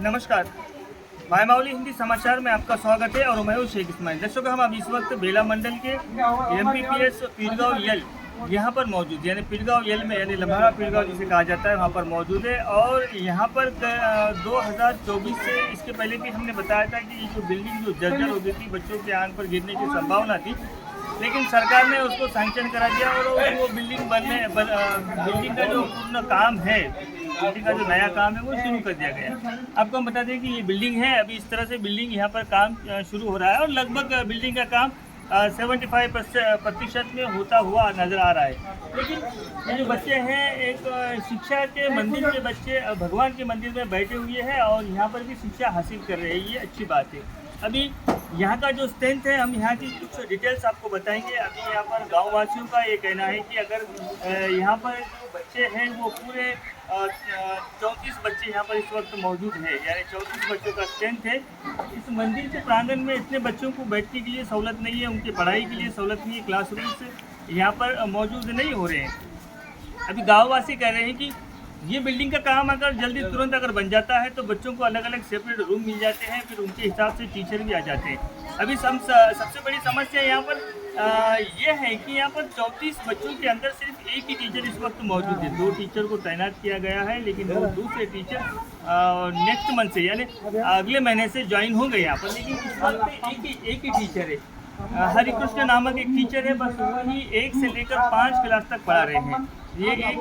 नमस्कार। मायमावली हिंदी समाचार में आपका स्वागत है और मैं हूं शेख इस्माइल। दर्शकों, हम अब इस वक्त बेला मंडल के MPPS पीरगांव यल यहाँ पर मौजूद, यानी पीरगांव यल में, यानी लम्हारा पीरगांव जिसे कहा जाता है, वहाँ पर मौजूद है। और यहाँ पर 2024 से इसके पहले भी हमने बताया था कि ये जो बिल्डिंग जो जर्जर हो गई थी, बच्चों के आंख पर गिरने की संभावना थी, लेकिन सरकार ने उसको सैंक्शन करा दिया और वो बिल्डिंग बिल्डिंग का जो पूर्ण काम है, बिल्डिंग का जो नया काम है, वो शुरू कर दिया गया। आपको हम बता दें कि ये बिल्डिंग है, अभी इस तरह से बिल्डिंग यहाँ पर काम शुरू हो रहा है और लगभग बिल्डिंग का काम 75% में होता हुआ नज़र आ रहा है। लेकिन ये जो बच्चे हैं, एक शिक्षा के मंदिर के बच्चे भगवान के मंदिर में बैठे हुए हैं और यहाँ पर भी शिक्षा हासिल कर रहे हैं, ये अच्छी बात है। अभी यहाँ का जो स्ट्रेंथ है, हम यहाँ की कुछ डिटेल्स आपको बताएंगे। अभी यहाँ पर गाँव वासियों का ये कहना है कि अगर यहाँ पर जो बच्चे हैं वो पूरे 34 बच्चे यहाँ पर इस वक्त मौजूद है, यानी 34 बच्चों का स्ट्रेंथ है। इस मंदिर के प्रांगण में इतने बच्चों को बैठने के लिए सहूलत नहीं है, उनकी पढ़ाई के लिए सहूलत नहीं है, क्लासरूम्स यहाँ पर मौजूद नहीं हो रहे हैं। अभी गाँव वासी कह रहे हैं कि ये बिल्डिंग का काम अगर जल्दी तुरंत अगर बन जाता है तो बच्चों को अलग अलग सेपरेट रूम मिल जाते हैं, फिर उनके हिसाब से टीचर भी आ जाते हैं। अभी सबसे बड़ी समस्या यहाँ पर ये है कि यहाँ पर 34 बच्चों के अंदर सिर्फ एक ही टीचर इस वक्त मौजूद है। 2 टीचर को तैनात किया गया है, लेकिन वो दूसरे टीचर नेक्स्ट मंथ से, यानी अगले महीने से ज्वाइन होंगे यहाँ पर। लेकिन इस वक्त एक ही टीचर है, हरिकृष्ण नामक एक टीचर है, बस वही 1 से लेकर 5 क्लास तक पढ़ा रहे हैं। ये एक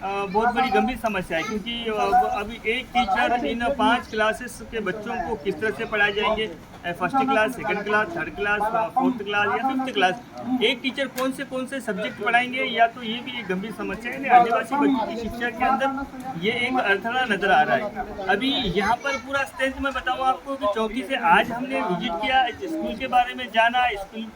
बहुत बड़ी गंभीर समस्या है, क्योंकि अभी एक टीचर इन 5 क्लासेस के बच्चों को किस तरह से पढ़ाए जाएंगे, first class, second class, third class, fourth class या फिफ्थ क्लास, एक टीचर कौन से सब्जेक्ट पढ़ाएंगे, या तो ये भी एक गंभीर समस्या है। आदिवासी बच्चों की शिक्षा के अंदर ये एक अड़थड़ा नजर आ रहा है। अभी यहाँ पर पूरा स्ट्रेंथ मैं बताऊँ आपको कि चौकी से आज हमने विजिट किया, स्कूल के बारे में जाना, स्कूल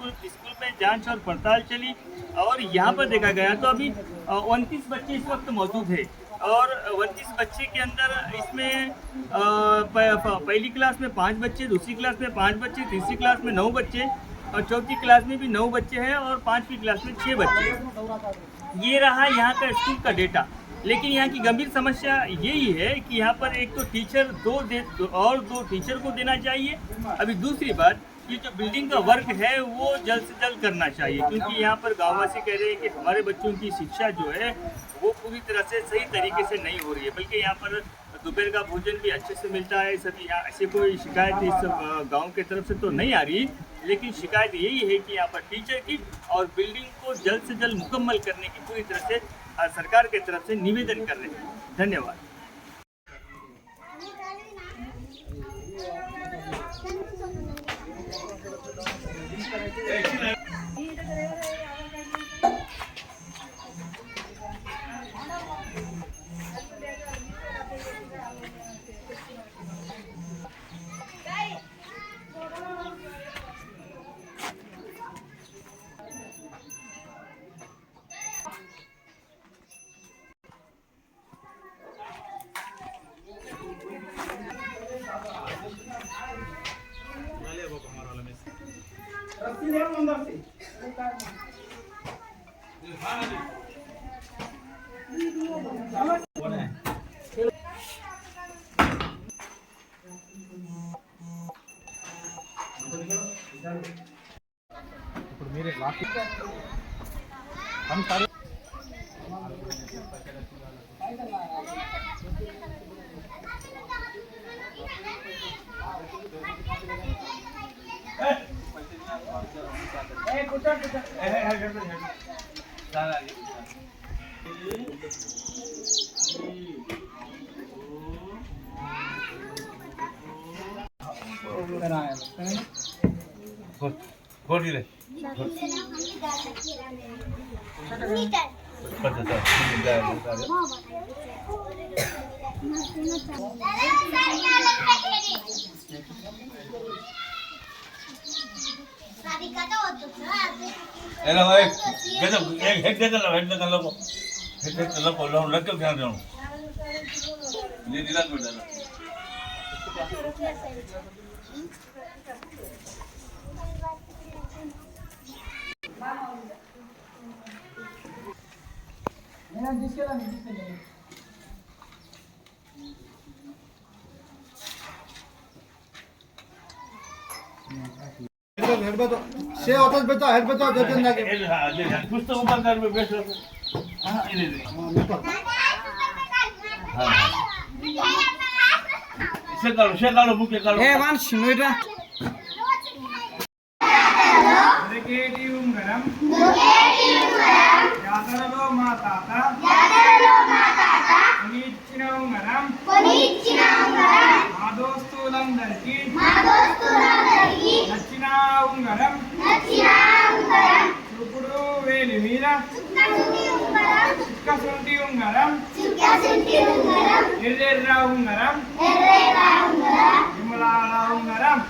में जांच और पड़ताल चली और यहाँ पर देखा गया तो अभी 29 बच्चे इस वक्त मौजूद है। और 29 बच्चे के अंदर इसमें पहली क्लास में 5 बच्चे, दूसरी क्लास में 5 बच्चे, तीसरी क्लास में 9 बच्चे और चौथी क्लास में भी 9 बच्चे हैं और 5वीं क्लास में 6 बच्चे। ये रहा यहाँ का स्कूल का डेटा। लेकिन यहाँ की गंभीर समस्या यही है कि यहाँ पर एक तो टीचर दो टीचर को देना चाहिए। अभी दूसरी बात, ये जो बिल्डिंग का वर्क है वो जल्द से जल्द करना चाहिए, क्योंकि यहाँ पर गाँववासी कह रहे हैं कि हमारे बच्चों की शिक्षा जो है वो पूरी तरह से सही तरीके से नहीं हो रही है, बल्कि यहाँ पर दोपहर का भोजन भी अच्छे से मिलता है। सभी यहाँ ऐसे कोई शिकायत इस गांव के तरफ से तो नहीं आ रही, लेकिन शिकायत यही है कि यहाँ पर टीचर की और बिल्डिंग को जल्द से जल्द मुकम्मल करने की पूरी तरह से सरकार के तरफ से निवेदन कर रहे हैं। धन्यवाद। ఇప్పుడు మీరే లాస్ట్ हम सारे गोड़ी ले हेड बचाओ से होता है बचाओ हेड बचाओ दे देना के कुछ तो ऊपर कर में बैठ हां इधर हां इसे करो मुके करो ए वन शिनुइरा दुर्गेटियुंगरम జాతరలో మా తాత కొనిచ్చిన ఉంగరం మా దోస్తులందరికీ నచ్చిన ఉంగరం చూపుడు వేలి మీద చుక్కసుంటి ఉంగరం ఎర్రెర్ర ఉంగరం విమలాల ఉంగరం